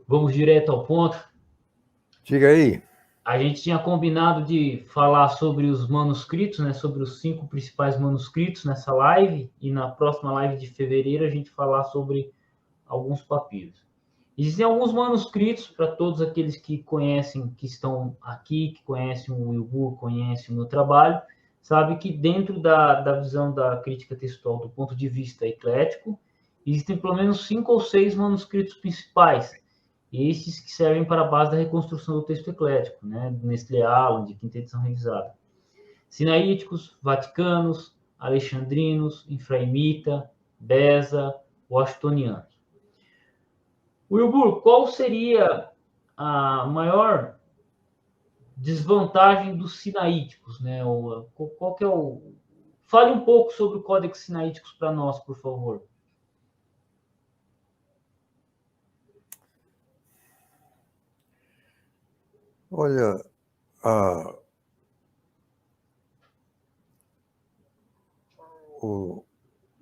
Vamos direto ao ponto. Diga aí. A gente tinha combinado de falar sobre os manuscritos, né, sobre os 5 principais manuscritos nessa live, e na próxima live de fevereiro a gente falar sobre alguns papiros. Existem alguns manuscritos para todos aqueles que conhecem, que estão aqui, que conhecem o Uyghur, conhecem o meu trabalho, sabe que dentro da visão da crítica textual do ponto de vista eclético, existem pelo menos 5 ou 6 manuscritos principais, esses que servem para a base da reconstrução do texto eclético, né, do Nestlé Aland, de quinta edição revisada. Sinaíticos, vaticanos, alexandrinos, infraimita, Beza, washingtonianos. Wilbur, qual seria a maior desvantagem dos sinaíticos, né? Qual que é o... Fale um pouco sobre o Códex Sinaíticos para nós, por favor. Olha, o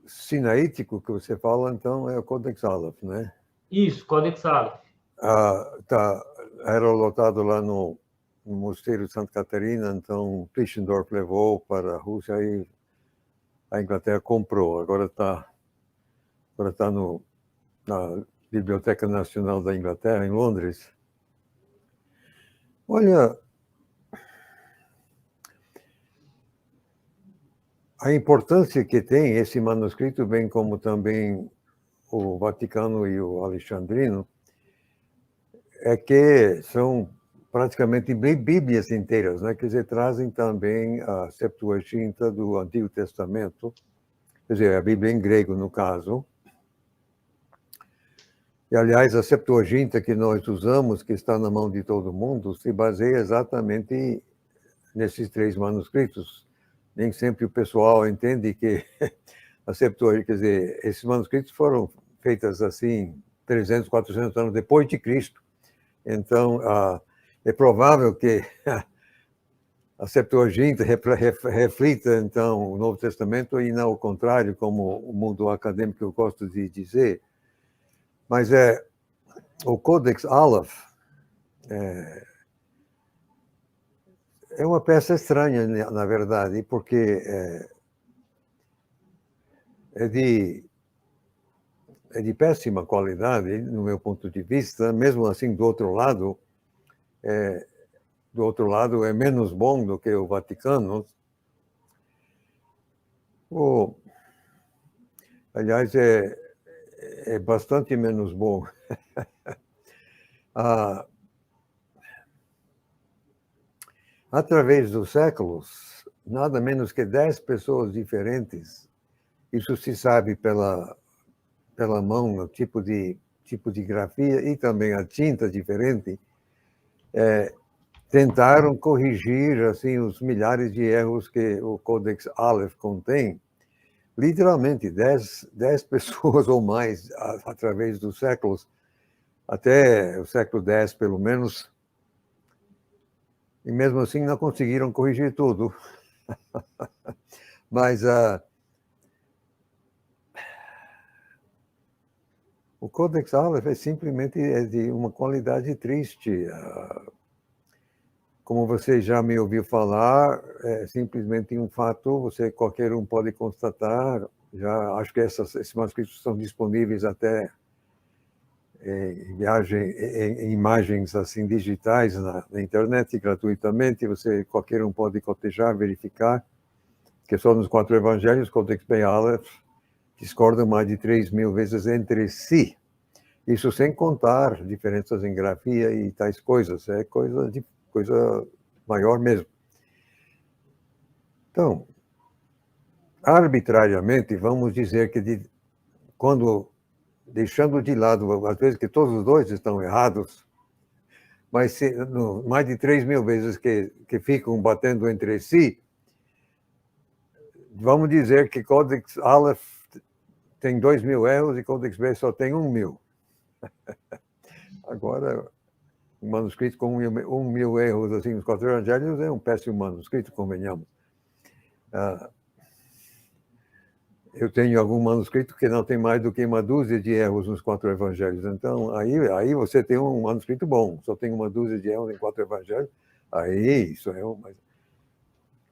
sinaítico que você fala, então, é o Codex Aleph, né? Isso, Códex Aleph. Era lotado lá no Mosteiro de Santa Catarina, então Tischendorf levou para a Rússia e a Inglaterra comprou. Agora está na Biblioteca Nacional da Inglaterra, em Londres. Olha, a importância que tem esse manuscrito, bem como também o Vaticano e o Alexandrino, é que são praticamente bíblias inteiras, né? Quer dizer, trazem também a Septuaginta do Antigo Testamento, quer dizer, a Bíblia em grego, no caso. E, aliás, a Septuaginta que nós usamos, que está na mão de todo mundo, se baseia exatamente nesses 3 manuscritos. Nem sempre o pessoal entende que a Septuaginta, quer dizer, esses manuscritos foram feitos assim 300, 400 anos depois de Cristo. Então, é provável que a Septuaginta reflita, então, o Novo Testamento e não o contrário, como o mundo acadêmico eu gosto de dizer. Mas o Codex Aleph é uma peça estranha, na verdade, porque é de péssima qualidade, no meu ponto de vista. Mesmo assim, do outro lado é menos bom do que o Vaticano. Aliás, é bastante menos bom. Através dos séculos, nada menos que 10 pessoas diferentes, isso se sabe pela mão, o tipo de grafia e também a tinta diferente, tentaram corrigir assim os milhares de erros que o Codex Aleph contém. Literalmente, 10 pessoas ou mais, através dos séculos, até o século X, pelo menos, e mesmo assim não conseguiram corrigir tudo. Mas o Codex Aleph simplesmente é de uma qualidade triste. Como você já me ouviu falar, é simplesmente um fato, qualquer um pode constatar. Já acho que esses manuscritos estão disponíveis até em imagens assim digitais na internet gratuitamente. Qualquer um pode cotejar, verificar que só nos 4 evangelhos, Codex Aleph, discordam mais de 3.000 vezes entre si. Isso sem contar diferenças em grafia e tais coisas. É coisa maior mesmo. Então, arbitrariamente, vamos dizer que quando, deixando de lado, às vezes, que todos os dois estão errados, mas mais de 3.000 vezes que ficam batendo entre si, vamos dizer que Codex Aleph tem 2.000 erros e Codex B só tem 1.000. Agora, um manuscrito com 1.000 erros assim, nos 4 evangelhos é um péssimo manuscrito, convenhamos. eu tenho algum manuscrito que não tem mais do que uma dúzia de erros nos 4 evangelhos. Então, aí você tem um manuscrito bom. Só tem uma dúzia de erros em 4 evangelhos. Aí, isso é um...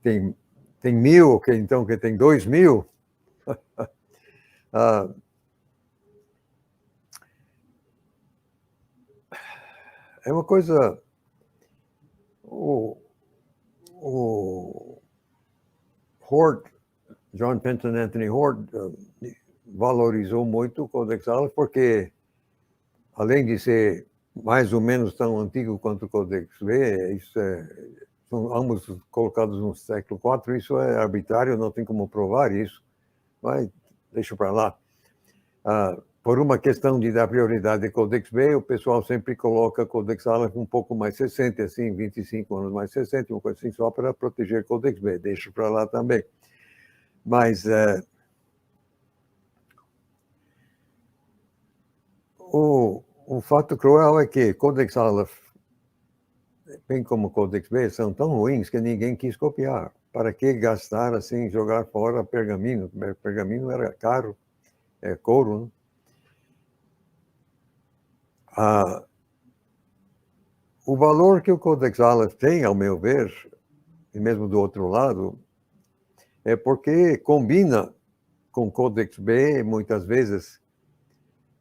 Tem 1.000, então, que tem 2.000. É uma coisa... O Hort, John Penton Anthony Hort, valorizou muito o Codex Aleph, porque, além de ser mais ou menos tão antigo quanto o Codex B, são ambos colocados no século IV, isso é arbitrário, não tem como provar isso, mas deixa para lá. Por uma questão de dar prioridade ao Codex B, o pessoal sempre coloca Codex Aleph um pouco mais recente, assim, 25 anos mais recente, uma coisa assim, só para proteger Codex B, deixa para lá também. Mas o fato cruel é que Codex Aleph, bem como Codex B, são tão ruins que ninguém quis copiar. Para que gastar, assim, jogar fora pergaminho? Pergaminho era caro, couro, né? O valor que o Codex Aleph tem, ao meu ver, e mesmo do outro lado, é porque combina com Codex B, muitas vezes,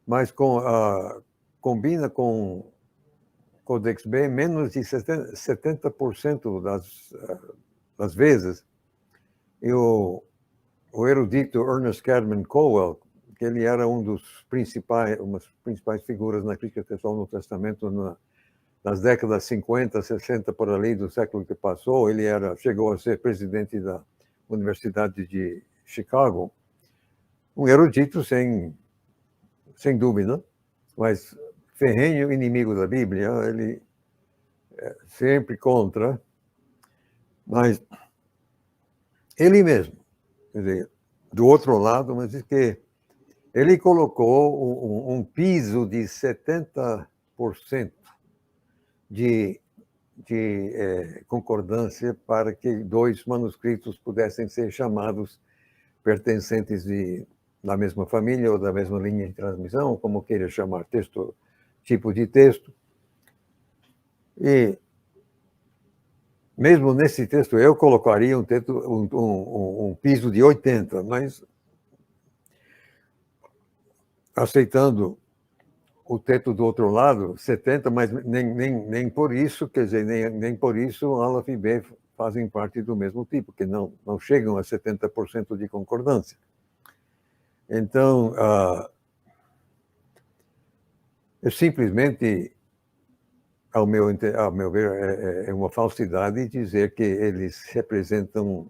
mas combina com Codex B menos de 70% das vezes. E o erudito Ernest Cadman Cowell, que ele era uma das principais figuras na crítica textual no Testamento nas décadas 50, 60, por ali do século que passou, ele chegou a ser presidente da Universidade de Chicago, um erudito sem dúvida, mas ferrenho inimigo da Bíblia, ele sempre contra, mas ele mesmo, quer dizer, do outro lado, mas diz que ele colocou um piso de 70% de concordância para que 2 manuscritos pudessem ser chamados pertencentes da mesma família ou da mesma linha de transmissão, como queira chamar, tipo de texto. E mesmo nesse texto eu colocaria um piso de 80, mas aceitando o teto do outro lado, 70, mas nem por isso, quer dizer, nem por isso Aleph e B fazem parte do mesmo tipo, que não chegam a 70% de concordância. Então, simplesmente, ao meu ver, é uma falsidade dizer que eles representam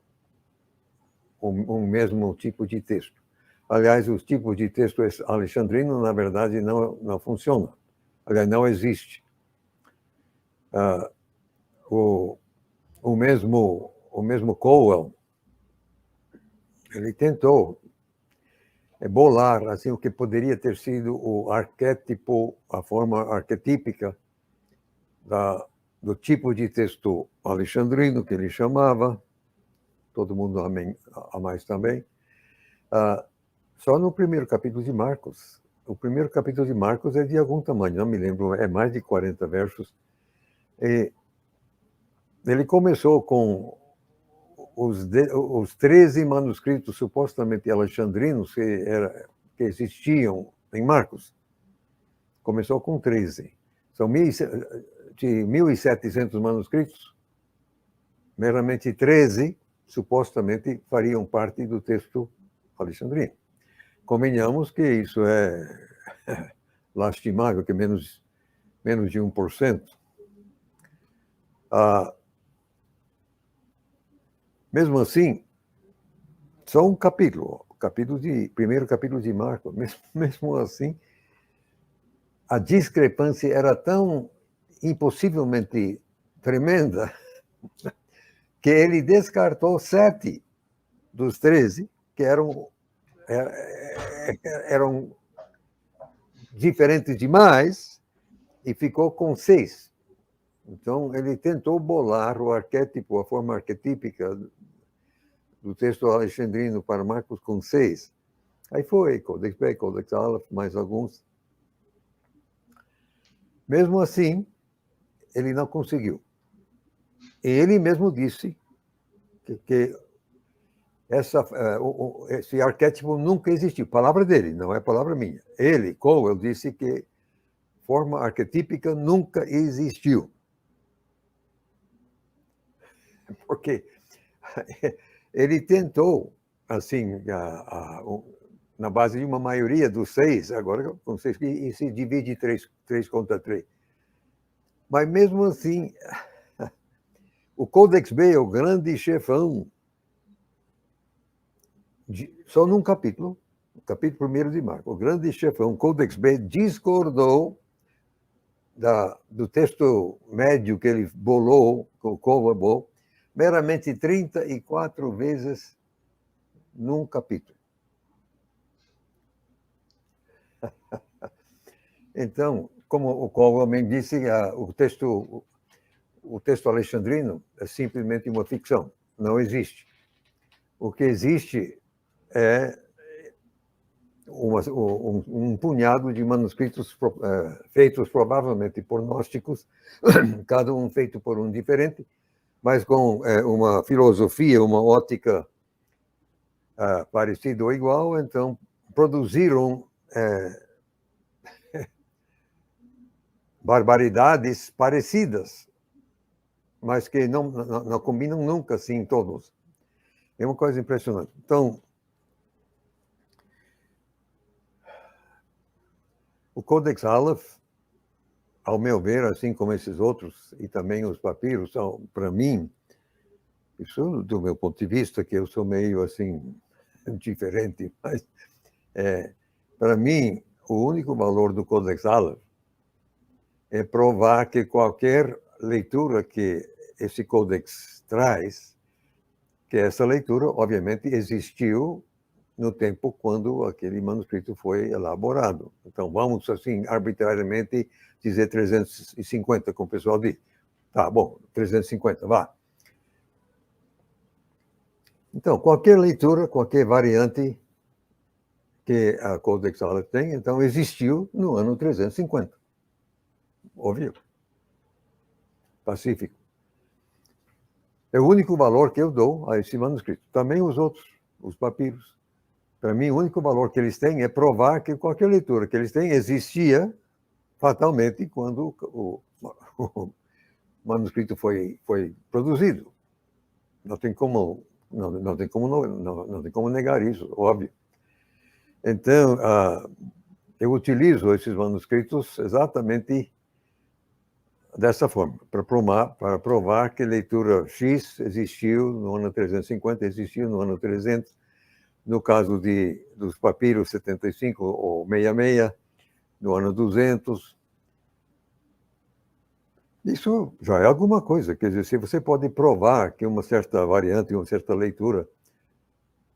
um mesmo tipo de texto. Aliás, os tipos de texto alexandrino, na verdade, não funcionam. Aliás, não existe. O mesmo Cowell, ele tentou bolar assim, o que poderia ter sido o arquétipo, a forma arquetípica do tipo de texto alexandrino, que ele chamava, todo mundo a mais também, só no primeiro capítulo de Marcos. O primeiro capítulo de Marcos é de algum tamanho, não me lembro, é mais de 40 versos. E ele começou com os 13 manuscritos supostamente alexandrinos que existiam em Marcos. Começou com 13. São de 1.700 manuscritos, meramente 13 supostamente fariam parte do texto alexandrino. Convenhamos que isso é lastimável, que menos de 1%. Mesmo assim, só um capítulo, primeiro capítulo de Marcos, mesmo assim, a discrepância era tão impossivelmente tremenda que ele descartou 7 dos 13, que eram diferentes demais, e ficou com 6. Então, ele tentou bolar o arquétipo, a forma arquetípica do texto alexandrino para Marcos com 6. Aí foi Codex B, Codex Aleph, mais alguns. Mesmo assim, ele não conseguiu. E ele mesmo disse que esse arquétipo nunca existiu. Palavra dele, não é palavra minha. Ele, Cowell, disse que forma arquetípica nunca existiu. Porque ele tentou, assim, na base de uma maioria dos 6, agora com 6, e se divide 3 contra 3. Mas mesmo assim, o Codex B é o grande chefão, só num capítulo, o capítulo 1º de Marcos, o grande chefão, Codex B, discordou do texto médio que ele bolou, que o Cowell bolou, meramente 34 vezes num capítulo. Então, como o Cowell também disse, o texto alexandrino é simplesmente uma ficção, não existe. O que existe é um punhado de manuscritos feitos provavelmente por gnósticos, cada um feito por um diferente, mas com uma filosofia, uma ótica parecida ou igual, então produziram barbaridades parecidas, mas que não combinam nunca assim todos. É uma coisa impressionante. Então, o Codex Aleph, ao meu ver, assim como esses outros, e também os papiros, são, para mim, isso do meu ponto de vista, que eu sou meio assim, diferente, mas para mim, o único valor do Codex Aleph é provar que qualquer leitura que esse Codex traz, que essa leitura, obviamente, existiu no tempo quando aquele manuscrito foi elaborado. Então, vamos, assim, arbitrariamente dizer 350, como o pessoal diz. Tá, bom, 350, vá. Então, qualquer leitura, qualquer variante que a Codex Aleph tem, então, existiu no ano 350. Óbvio. Pacífico. É o único valor que eu dou a esse manuscrito. Também os outros, os papiros. Para mim, o único valor que eles têm é provar que qualquer leitura que eles têm existia fatalmente quando o manuscrito foi produzido. Não tem como negar isso, óbvio. Então, eu utilizo esses manuscritos exatamente dessa forma, para provar que a leitura X existiu no ano 350, existiu no ano 300, no caso dos papiros 75 ou 66, no ano 200. Isso já é alguma coisa. Quer dizer, se você pode provar que uma certa variante, uma certa leitura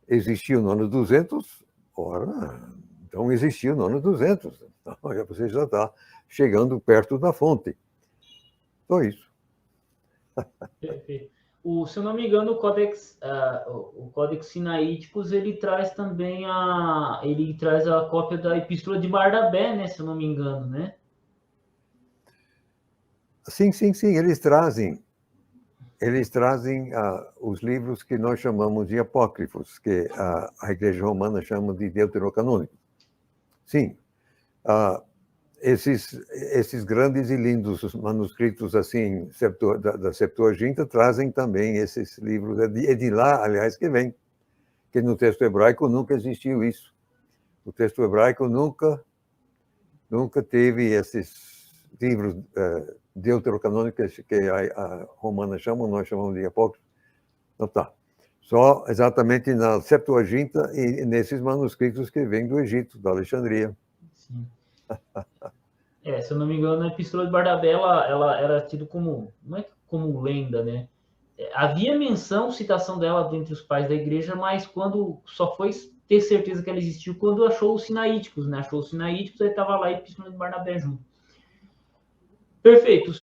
existiu no ano 200, ora, então existiu no ano 200. Então, você já está chegando perto da fonte. Só isso. Perfeito. Se eu não me engano, o Codex Sinaíticos, ele traz também a cópia da Epístola de Barnabé, né? Se eu não me engano, né? Sim. Eles trazem os livros que nós chamamos de apócrifos, que a Igreja Romana chama de deuterocanônicos. Sim. Esses grandes e lindos manuscritos assim da Septuaginta trazem também esses livros. É de lá, aliás, que vem, que no texto hebraico nunca existiu isso. O texto hebraico nunca teve esses livros deuterocanônicos que a romana chama, nós chamamos de apócrifos. Não tá. Só exatamente na Septuaginta e nesses manuscritos que vêm do Egito, da Alexandria. Sim. Se eu não me engano, a Epístola de Barnabé, ela era tida como, não é como lenda, né? Havia menção, citação dela dentre os pais da igreja, mas quando só foi ter certeza que ela existiu quando achou os Sinaíticos, né? Achou os Sinaíticos, aí estava lá a Epístola de Barnabé junto. Perfeito.